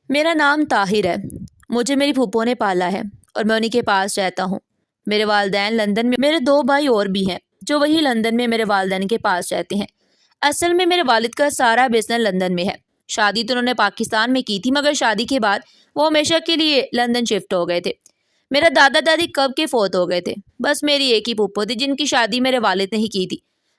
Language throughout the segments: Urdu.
میرا نام طاہر ہے۔ مجھے میری پھوپھو نے پالا ہے اور میں انہی کے پاس رہتا ہوں۔ میرے والدین لندن میں، میرے 2 بھائی اور بھی ہیں جو وہی لندن میں میرے والدین کے پاس رہتے ہیں۔ اصل میں میرے والد کا سارا بزنس لندن میں ہے۔ شادی تو انہوں نے پاکستان میں کی تھی، مگر شادی کے بعد وہ ہمیشہ کے لیے لندن شفٹ ہو گئے تھے۔ میرا دادا دادی کب کے فوت ہو گئے تھے۔ بس میری ایک ہی پھوپھو تھی جن کی شادی میرے والد نے ہی کی تھی،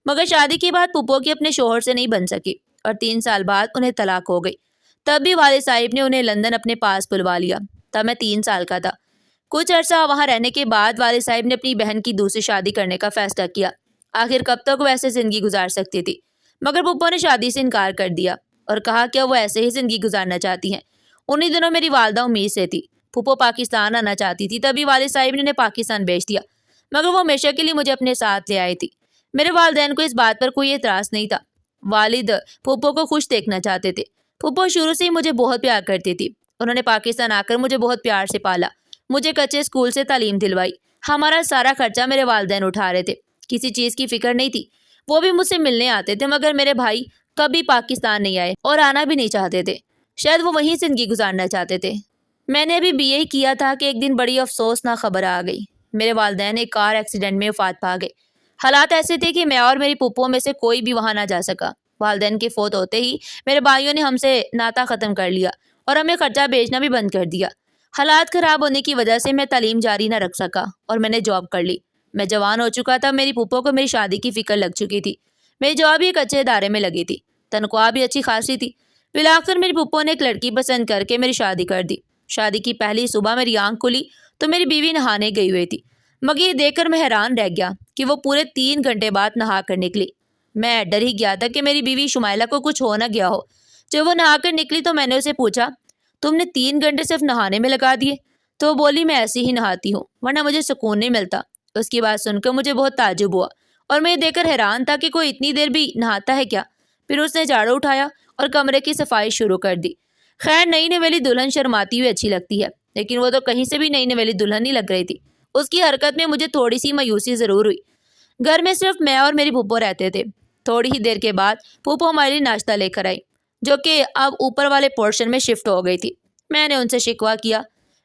مگر شادی کے بعد پھوپھو کی اپنے شوہر سے نہیں بن سکی اور 3 سال بعد انہیں طلاق ہو گئی۔ تب بھی والد صاحب نے انہیں لندن اپنے پاس بلوا لیا۔ تب میں 3 سال کا تھا۔ کچھ عرصہ وہاں رہنے کے بعد والد صاحب نے اپنی بہن کی دوسری شادی کرنے کا فیصلہ کیا۔ آخر کب تک وہ ایسے زندگی گزار سکتی تھی، مگر پھوپھو نے شادی سے انکار کر دیا اور کہا کہ وہ ایسے ہی زندگی گزارنا چاہتی ہیں۔ انہی دنوں میری والدہ امید سے تھی۔ پھوپھو پاکستان آنا چاہتی تھی، تبھی والد صاحب نے انہیں پاکستان بھیج دیا، مگر وہ ہمیشہ کے لیے مجھے اپنے ساتھ لے آئی تھی۔ میرے والدین کو اس بات پر کوئی اعتراض نہیں تھا۔ والد پھوپھو کو خوش دیکھنا چاہتے تھے۔ پھوپھو شروع سے ہی مجھے بہت پیار کرتی تھی۔ انہوں نے پاکستان آ کر مجھے بہت پیار سے پالا، مجھے کچے اسکول سے تعلیم دلوائی۔ ہمارا سارا خرچہ میرے والدین اٹھا رہے تھے، کسی چیز کی فکر نہیں تھی۔ وہ بھی مجھ سے ملنے آتے تھے، مگر میرے بھائی کبھی پاکستان نہیں آئے اور آنا بھی نہیں چاہتے تھے۔ شاید وہ وہیں زندگی گزارنا چاہتے تھے۔ میں نے ابھی BA ہی کیا تھا کہ ایک دن بڑی افسوسناک خبر آ گئی۔ میرے والدین ایک کار ایکسیڈنٹ میں وفات پا گئے۔ حالات ایسے تھے کہ میں اور میری پھوپھو میں سے کوئی بھی وہاں نہ جا سکا۔ والدین کے فوت ہوتے ہی میرے بھائیوں نے ہم سے ناطہ ختم کر لیا اور ہمیں خرچہ بھیجنا بھی بند کر دیا۔ حالات خراب ہونے کی وجہ سے میں تعلیم جاری نہ رکھ سکا اور میں نے جاب کر لی۔ میں جوان ہو چکا تھا۔ میری پھوپھو کو میری شادی کی فکر لگ چکی تھی۔ میری جاب بھی ایک اچھے ادارے میں لگی تھی، تنخواہ بھی اچھی خاصی تھی۔ بالآخر میری پھوپھو نے ایک لڑکی پسند کر کے میری شادی کر دی۔ شادی کی پہلی صبح میری آنکھ کھلی تو میری بیوی نہانے گئی ہوئی تھی، مگر یہ دیکھ کر میں حیران رہ گیا کہ وہ پورے 3 گھنٹے بعد نہا کر نکلی۔ میں ڈر ہی گیا تھا کہ میری بیوی شمائلہ کو کچھ ہو نہ گیا ہو۔ جب وہ نہا کر نکلی تو میں نے اسے پوچھا، تم نے 3 گھنٹے صرف نہانے میں لگا دیے؟ تو وہ بولی، میں ایسے ہی نہاتی ہوں، ورنہ مجھے سکون نہیں ملتا۔ اس کی بات سن کر مجھے بہت تعجب ہوا اور میں یہ دیکھ کر حیران تھا کہ کوئی اتنی دیر بھی نہاتا ہے کیا۔ پھر اس نے جھاڑو اٹھایا اور کمرے کی صفائی شروع کر دی۔ خیر، نئی نویلی دلہن شرماتی ہوئی اچھی لگتی ہے، لیکن وہ تو کہیں سے بھی نئی نویلی دلہن ہی لگ رہی تھی۔ اس کی حرکت میں مجھے تھوڑی سی مایوسی ضرور ہوئی۔ گھر میں صرف میں اور میری پھوپھو رہتے تھے۔ تھوڑی ہی دیر کے بعد پھوپھو ہمارے لیے ناشتہ لے کر آئی، جو کہ اب اوپر والے پورشن میں شفٹ ہو گئی تھی۔ میں نے ان سے شکوہ کیا۔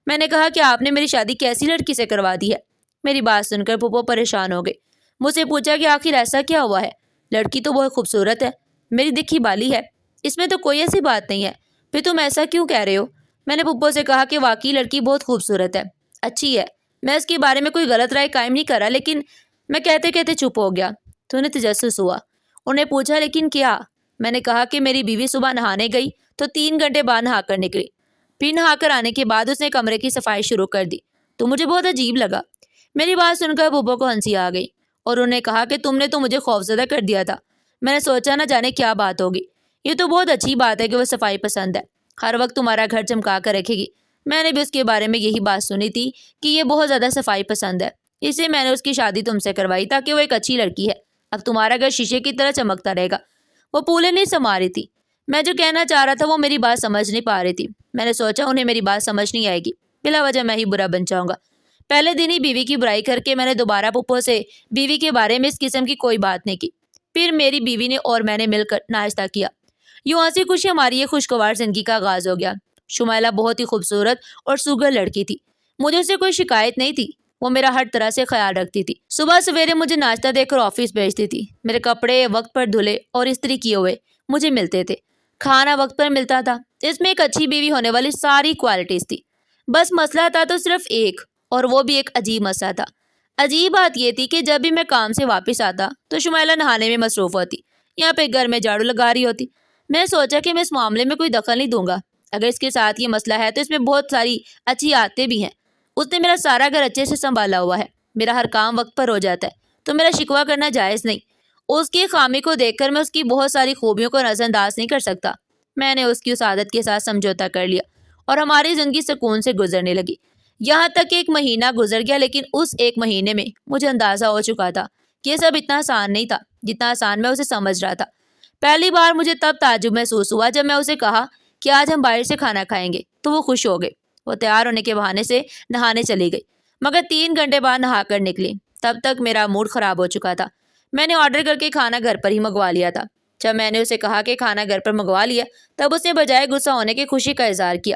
میں نے کہا کہ آپ نے میری شادی کیسی لڑکی سے کروا دی ہے؟ میری بات سن کر پھوپھو پریشان ہو گئی۔ مجھ سے پوچھا کہ آخر ایسا کیا ہوا ہے؟ لڑکی تو بہت خوبصورت ہے، میری دکھی بالی ہے، اس میں تو کوئی ایسی بات نہیں ہے، پھر تم ایسا کیوں کہہ رہے ہو؟ میں نے پھوپھو سے کہا کہ واقعی لڑکی بہت خوبصورت ہے، اچھی ہے، میں اس کے بارے میں کوئی غلط رائے قائم نہیں کر رہا، لیکن میں کہتے کہتے چپ ہو گیا۔ تو انہیں تجسس ہوا۔ انہیں پوچھا، لیکن کیا؟ میں نے کہا کہ میری بیوی صبح نہانے گئی تو 3 گھنٹے بعد نہا کر نکلی، پھر نہا کر آنے کے بعد اس نے کمرے کی صفائی شروع کر دی، تو مجھے بہت عجیب لگا۔ میری بات سن کر پھوپھو کو ہنسی آ گئی اور انہوں نے کہا کہ تم نے تو مجھے خوفزدہ کر دیا تھا۔ میں نے سوچا نہ جانے کیا بات ہوگی۔ یہ تو بہت اچھی بات ہے کہ وہ صفائی پسند ہے، ہر وقت تمہارا گھر چمکا کر رکھے گی۔ میں نے بھی اس کے بارے میں یہی بات سنی تھی کہ یہ بہت زیادہ صفائی پسند ہے، اس لیے میں نے اس کی شادی تم سے کروائی تاکہ وہ ایک اچھی لڑکی ہے، اب تمہارا گھر شیشے کی طرح چمکتا رہے گا۔ وہ پھولے نہیں سما رہی تھی۔ میں جو کہنا چاہ رہا تھا وہ میری بات سمجھ نہیں پا رہی تھی۔ میں نے سوچا انہیں میری بات سمجھ نہیں آئے گی، بلا وجہ میں ہی برا بن جاؤں گا۔ پہلے دن ہی بیوی کی برائی کر کے میں نے دوبارہ پھوپھو سے بیوی کے بارے میں اس قسم کی کوئی بات نہیں کی۔ پھر میری بیوی نے اور میں نے مل کر ناشتہ کیا۔ یوں ہنسی خوشی ہماری یہ خوشگوار زندگی کا آغاز ہو گیا۔ شمائلہ بہت ہی خوبصورت اور سوگر لڑکی تھی، مجھے اس سے کوئی شکایت نہیں تھی۔ وہ میرا ہر طرح سے خیال رکھتی تھی۔ صبح سویرے مجھے ناشتہ دے کر آفس بھیجتی تھی۔ میرے کپڑے وقت پر دھلے اور استری کیے ہوئے مجھے ملتے تھے۔ کھانا وقت پر ملتا تھا۔ اس میں ایک اچھی بیوی ہونے والی ساری کوالٹیز تھی۔ بس مسئلہ تھا تو صرف ایک، اور وہ بھی ایک عجیب مسئلہ تھا۔ عجیب بات یہ تھی کہ جب بھی میں کام سے واپس آتا تو شمائلہ نہانے میں مصروف ہوتی، یہاں پہ گھر میں جھاڑو لگا رہی ہوتی۔ میں سوچا کہ میں اس معاملے میں کوئی دخل نہیں دوں گا۔ اگر اس کے ساتھ یہ مسئلہ ہے تو اس میں بہت ساری اچھی عادتیں بھی ہیں۔ اس نے میرا سارا گھر اچھے سے سنبھالا ہوا ہے، میرا ہر کام وقت پر ہو جاتا ہے، تو میرا شکوہ کرنا جائز نہیں۔ اس کی خامی کو دیکھ کر میں اس کی بہت ساری خوبیوں کو نظر انداز نہیں کر سکتا۔ میں نے اس کی اس عادت کے ساتھ سمجھوتا کر لیا اور ہماری زندگی سکون سے گزرنے لگی۔ یہاں تک کہ 1 مہینہ گزر گیا، لیکن اس 1 مہینے میں مجھے اندازہ ہو چکا تھا کہ یہ سب اتنا آسان نہیں تھا جتنا آسان میں اسے سمجھ رہا تھا۔ پہلی بار مجھے تب تعجب محسوس ہوا جب میں اسے کہا کہ آج ہم باہر سے کھانا کھائیں گے، تو وہ خوش ہو گئے۔ وہ تیار ہونے کے بہانے سے نہانے چلی گئی، مگر 3 گھنٹے بعد نہا کر نکلی۔ تب تک میرا موڈ خراب ہو چکا تھا۔ میں نے آرڈر کر کے کھانا گھر پر ہی منگوا لیا تھا۔ جب میں نے اسے کہا کہ کھانا گھر پر منگوا لیا، تب اس نے بجائے غصہ ہونے کے خوشی کا اظہار کیا۔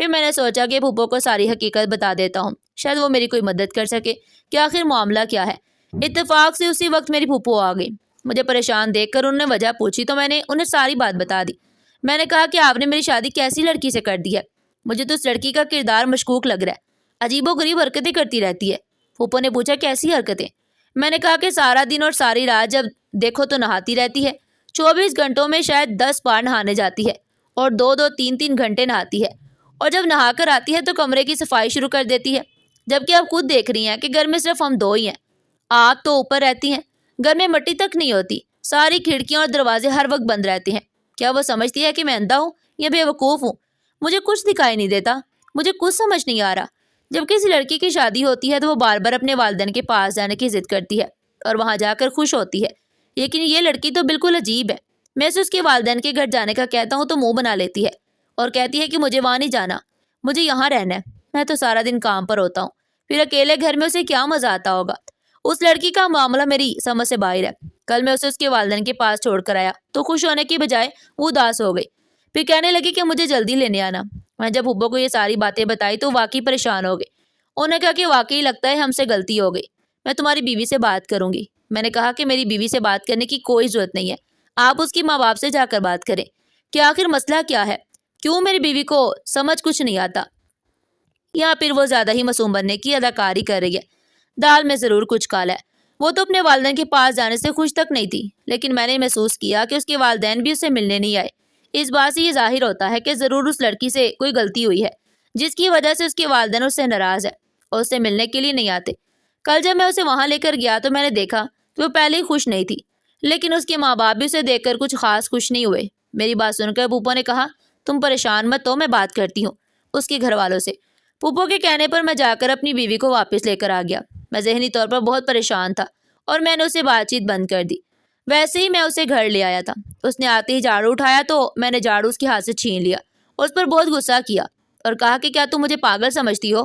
پھر میں نے سوچا کہ پھوپھو کو ساری حقیقت بتا دیتا ہوں، شاید وہ میری کوئی مدد کر سکے کہ آخر معاملہ کیا ہے۔ اتفاق سے اسی وقت میری پھوپھو آ گئی۔ مجھے پریشان دیکھ کر انہوں نے وجہ پوچھی تو میں نے انہیں ساری بات بتا دی۔ میں نے کہا کہ آپ نے میری شادی کیسی لڑکی سے کر دی ہے؟ مجھے تو اس لڑکی کا کردار مشکوک لگ رہا ہے، عجیب و غریب حرکتیں کرتی رہتی ہے۔ پھوپھو نے پوچھا کیسی حرکتیں؟ میں نے کہا کہ سارا دن اور ساری رات جب دیکھو تو نہاتی رہتی ہے، 24 گھنٹوں میں شاید 10 بار نہانے جاتی ہے اور 2 3 گھنٹے نہاتی ہے، اور جب نہا کر آتی ہے تو کمرے کی صفائی شروع کر دیتی ہے، جبکہ آپ خود دیکھ رہی ہیں کہ گھر میں صرف ہم 2 ہی ہیں۔ آپ تو اوپر رہتی ہیں، گھر میں مٹی تک نہیں ہوتی، ساری کھڑکیاں اور دروازے ہر وقت بند رہتے ہیں۔ کیا وہ سمجھتی ہے کہ میں اندھا ہوں یا بے وقوف ہوں؟ مجھے کچھ دکھائی نہیں دیتا، مجھے کچھ سمجھ نہیں آ رہا۔ جب کسی لڑکی کی شادی ہوتی ہے تو وہ بار بار اپنے والدین کے پاس جانے کی ضد کرتی ہے اور وہاں جا کر خوش ہوتی ہے، لیکن یہ لڑکی تو بالکل عجیب ہے۔ میں اسے اس کے والدین کے گھر جانے کا کہتا ہوں تو منہ بنا لیتی ہے اور کہتی ہے کہ مجھے وہاں نہیں جانا، مجھے یہاں رہنا ہے۔ میں تو سارا دن کام پر ہوتا ہوں، پھر اکیلے گھر میں اسے کیا مزہ آتا ہوگا۔ اس لڑکی کا معاملہ میری سمجھ سے باہر ہے۔ کل میں اسے اس کے والدین کے پاس چھوڑ کر آیا تو خوش ہونے کی بجائے وہ اداس ہو گئی، پھر کہنے لگی کہ مجھے جلدی لینے آنا۔ میں جب پھوپھو کو یہ ساری باتیں بتائی تو واقعی پریشان ہو گئی۔ انہوں نے کہا کہ واقعی لگتا ہے ہم سے غلطی ہو گئی، میں تمہاری بیوی سے بات کروں گی۔ میں نے کہا کہ میری بیوی سے بات کرنے کی کوئی ضرورت نہیں ہے، آپ اس کی ماں باپ سے جا کر بات کریں کہ آخر مسئلہ کیا ہے، کیوں میری بیوی کو سمجھ کچھ نہیں آتا، یا پھر وہ زیادہ ہی معصوم بننے کی اداکاری کر رہی ہے۔ دال میں ضرور کچھ کالا ہے۔ وہ تو اپنے والدین کے پاس جانے سے خوش تک نہیں تھی، لیکن میں نے محسوس کیا کہ اس کے والدین بھی اس سے ملنے نہیں آئے۔ اس بات سے یہ ظاہر ہوتا ہے کہ ضرور اس لڑکی سے کوئی غلطی ہوئی ہے، جس کی وجہ سے اس کے والدین اس سے ناراض ہے اور اس سے ملنے کے لیے نہیں آتے۔ کل جب میں اسے وہاں لے کر گیا تو میں نے دیکھا کہ وہ پہلے ہی خوش نہیں تھی، لیکن اس کے ماں باپ بھی اسے دیکھ کر کچھ خاص خوش نہیں ہوئے۔ میری بات سن کر پھوپھو نے کہا تم پریشان مت ہو، میں بات کرتی ہوں اس کے گھر والوں سے۔ پھوپھو کے کہنے پر میں جا کر اپنی بیوی کو واپس لے کر آ گیا۔ میں ذہنی طور پر بہت پریشان تھا اور میں نے اسے بات چیت بند کر دی۔ ویسے ہی میں اسے گھر لے آیا تھا۔ اس نے آتے ہی جھاڑو اٹھایا تو میں نے جھاڑو اس کے ہاتھ سے چھین لیا اور اس پر بہت غصہ کیا اور کہا کہ کیا تم مجھے پاگل سمجھتی ہو؟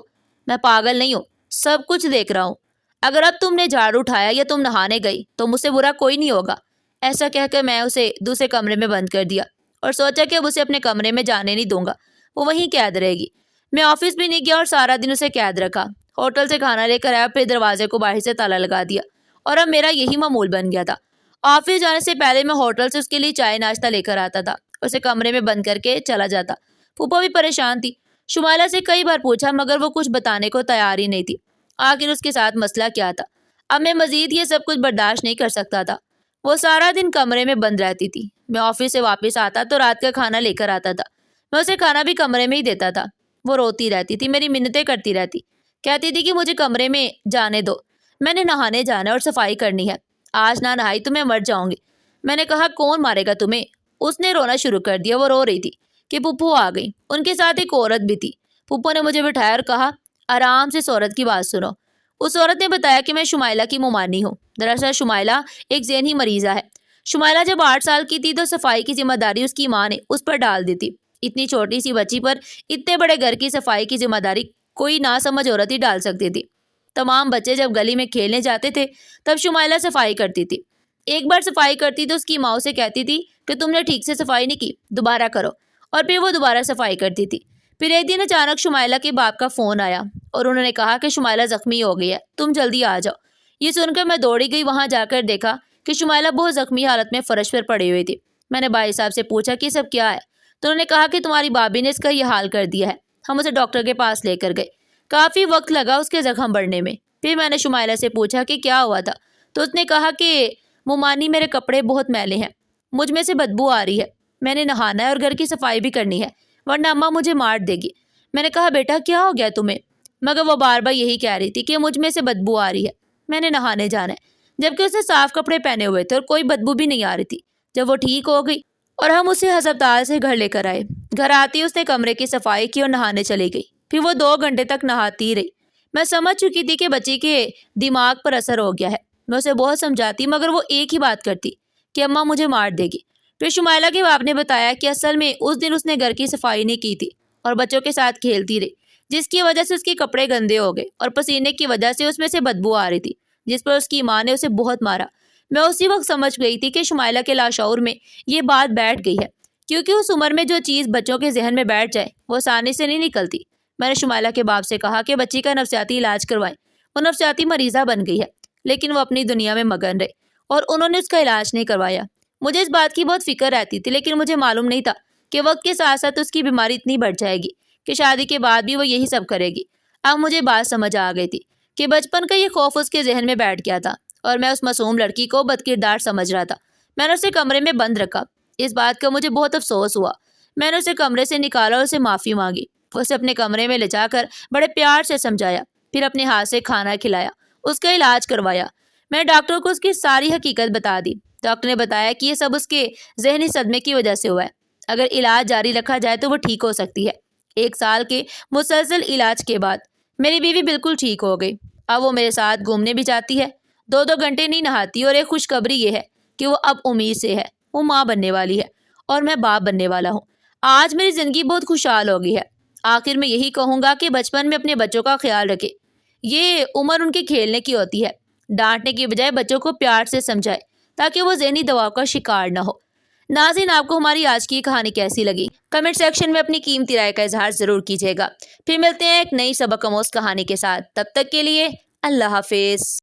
میں پاگل نہیں ہوں، سب کچھ دیکھ رہا ہوں۔ اگر اب تم نے جھاڑو اٹھایا یا تم نہانے گئی تو مجھ سے برا کوئی نہیں ہوگا۔ ایسا کہہ کر میں اسے دوسرے کمرے میں بند کر دیا اور سوچا کہ اب اسے اپنے کمرے میں جانے نہیں دوں گا، وہ وہیں قید رہے گی۔ میں آفس بھی نہیں گیا اور سارا دن اسے قید رکھا۔ ہوٹل سے کھانا لے کر آیا، پھر دروازے کو باہر سے تالا لگا دیا اور اب میرا یہی معمول بن گیا تھا۔ آفس جانے سے پہلے میں ہوٹل سے اس کے لیے چائے ناشتہ لے کر آتا تھا، اسے کمرے میں بند کر کے چلا جاتا۔ پھوپھو بھی پریشان تھی، شمائلہ سے کئی بار پوچھا مگر وہ کچھ بتانے کو تیار ہی نہیں تھی۔ آخر اس کے ساتھ مسئلہ کیا تھا؟ اب میں مزید یہ سب کچھ برداشت نہیں کر سکتا تھا۔ وہ سارا دن کمرے میں بند رہتی تھی۔ میں آفس سے واپس آتا تو رات کا کھانا لے کر آتا تھا، میں اسے کھانا بھی کمرے میں ہی دیتا تھا۔ وہ روتی رہتی تھی، میری منتیں کرتی رہتی، کہتی تھی کہ مجھے کمرے میں جانے دو، میں نے نہانے جانا ہے اور صفائی کرنی ہے، آج نہ نہائی تو میں مر جاؤں گی۔ میں نے کہا کون مارے گا تمہیں؟ اس نے رونا شروع کر دیا۔ وہ رو رہی تھی کہ پھوپھو آ گئی، ان کے ساتھ ایک عورت بھی تھی۔ پھوپھو نے مجھے بٹھایا اور کہا آرام سے اس عورت کی بات سنو۔ اس عورت نے بتایا کہ میں شمائلہ کی ممانی ہوں۔ دراصل شمائلہ ایک ذہنی مریضہ ہے۔ شمائلہ جب 8 سال کی تھی تو صفائی کی ذمہ داری اس کی ماں نے اس پر ڈال دی تھی۔ اتنی چھوٹی سی بچی پر اتنے بڑے گھر کی صفائی کی ذمہ داری کوئی ناسمجھ عورت ہی ڈال سکتی تھی۔ تمام بچے جب گلی میں کھیلنے جاتے تھے تب شمائلہ صفائی کرتی تھی۔ ایک بار صفائی کرتی تو اس کی ماں اسے کہتی تھی کہ تم نے ٹھیک سے صفائی نہیں کی، دوبارہ کرو، اور پھر وہ دوبارہ صفائی کرتی تھی۔ پھر ایک دن اچانک شمائلہ کے باپ کا فون آیا اور انہوں نے کہا کہ شمائلہ زخمی ہو گئی ہے، تم جلدی آ جاؤ۔ یہ سن کر میں دوڑی گئی، وہاں جا کر دیکھا کہ شمائلہ بہت زخمی حالت میں فرش پر پڑی ہوئی تھی۔ میں نے بھائی صاحب سے پوچھا کہ سب کیا ہے، تو انہوں نے کہا کہ تمہاری بھابھی نے اس کا یہ حال کر دیا ہے۔ ہم اسے ڈاکٹر کے پاس لے کر گئے، کافی وقت لگا اس کے زخم بڑھنے میں۔ پھر میں نے شمائلہ سے پوچھا کہ کیا ہوا تھا، تو اس نے کہا کہ ممانی میرے کپڑے بہت میلے ہیں، مجھ میں سے بدبو آ رہی ہے، میں نے نہانا ہے اور گھر کی صفائی بھی کرنی ہے ورنہ اماں مجھے مار دے گی۔ میں نے کہا بیٹا کیا ہو گیا تمہیں؟ مگر وہ بار بار یہی کہہ رہی تھی کہ مجھ میں سے بدبو آ رہی ہے، میں نے نہانے جانا ہے، جبکہ اس نے صاف کپڑے پہنے ہوئے تھے اور کوئی بدبو بھی نہیں آ رہی تھی۔ جب وہ ٹھیک ہو گئی اور ہم اسے ہسپتال سے گھر لے کر آئے، گھر آتی اس نے کمرے کی صفائی کی اور نہانے چلی گئی۔ پھر وہ 2 گھنٹے تک نہاتی رہی۔ میں سمجھ چکی تھی کہ بچی کے دماغ پر اثر ہو گیا ہے۔ میں اسے بہت سمجھاتی مگر وہ ایک ہی بات کرتی کہ اماں مجھے مار دے گی۔ پھر شمائلہ کے باپ نے بتایا کہ اصل میں اس دن اس نے گھر کی صفائی نہیں کی تھی اور بچوں کے ساتھ کھیلتی رہی، جس کی وجہ سے اس کے کپڑے گندے ہو گئے اور پسینے کی وجہ سے اس میں سے بدبو آ رہی تھی، جس پر اس کی ماں نے اسے بہت مارا۔ میں اسی وقت سمجھ گئی تھی کہ شمائلہ کے لاشعور میں یہ بات بیٹھ گئی ہے کیونکہ اس عمر میں جو چیز بچوں کے ذہن میں بیٹھ جائے وہ آسانی سے نہیں نکلتی۔ میں نے شمائلہ کے باپ سے کہا کہ بچی کا نفسیاتی علاج کروائیں۔ وہ نفسیاتی مریضہ بن گئی ہے، لیکن وہ اپنی دنیا میں مگن رہے اور انہوں نے اس کا علاج نہیں کروایا۔ مجھے اس بات کی بہت فکر رہتی تھی، لیکن مجھے معلوم نہیں تھا کہ وقت کے ساتھ ساتھ اس کی بیماری اتنی بڑھ جائے گی کہ شادی کے بعد بھی وہ یہی سب کرے گی۔ اب مجھے بات سمجھ آ گئی تھی کہ بچپن کا یہ خوف اس کے ذہن میں بیٹھ گیا تھا اور میں اس معصوم لڑکی کو بد کردار سمجھ رہا تھا۔ میں نے اسے کمرے میں بند رکھا۔ اس بات کا مجھے بہت افسوس ہوا۔ میں نے اسے کمرے سے نکالا اور اسے معافی مانگی۔ اسے اپنے کمرے میں لے جا کر بڑے پیار سے سمجھایا، پھر اپنے ہاتھ سے کھانا کھلایا، اس کا علاج کروایا۔ میں نے ڈاکٹر کو اس کی ساری حقیقت بتا دی۔ ڈاکٹر نے بتایا کہ یہ سب اس کے ذہنی صدمے کی وجہ سے ہوا ہے۔ اگر علاج جاری رکھا جائے تو وہ ٹھیک ہو سکتی ہے۔ 1 سال کے مسلسل علاج کے بعد میری بیوی بالکل ٹھیک ہو گئی۔ اب وہ میرے ساتھ گھومنے بھی جاتی ہے، 2 گھنٹے نہیں نہاتی، اور ایک خوشخبری یہ ہے کہ وہ اب امید سے ہے، وہ ماں بننے والی ہے اور میں باپ بننے والا ہوں۔ آج میری زندگی بہت خوشحال ہو گئی ہے۔ آخر میں یہی کہوں گا کہ بچپن میں اپنے بچوں کا خیال رکھے۔ یہ عمر ان کے کھیلنے کی ہوتی ہے۔ ڈانٹنے کی بجائے بچوں کو پیار سے سمجھائے تاکہ وہ ذہنی دباؤ کا شکار نہ ہو۔ ناظرین، آپ کو ہماری آج کی کہانی کیسی لگی؟ کمنٹ سیکشن میں اپنی قیمتی رائے کا اظہار ضرور کیجیے گا۔ پھر ملتے ہیں ایک نئی سبق آموز کہانی کے ساتھ۔ تب تک کے لیے اللہ حافظ۔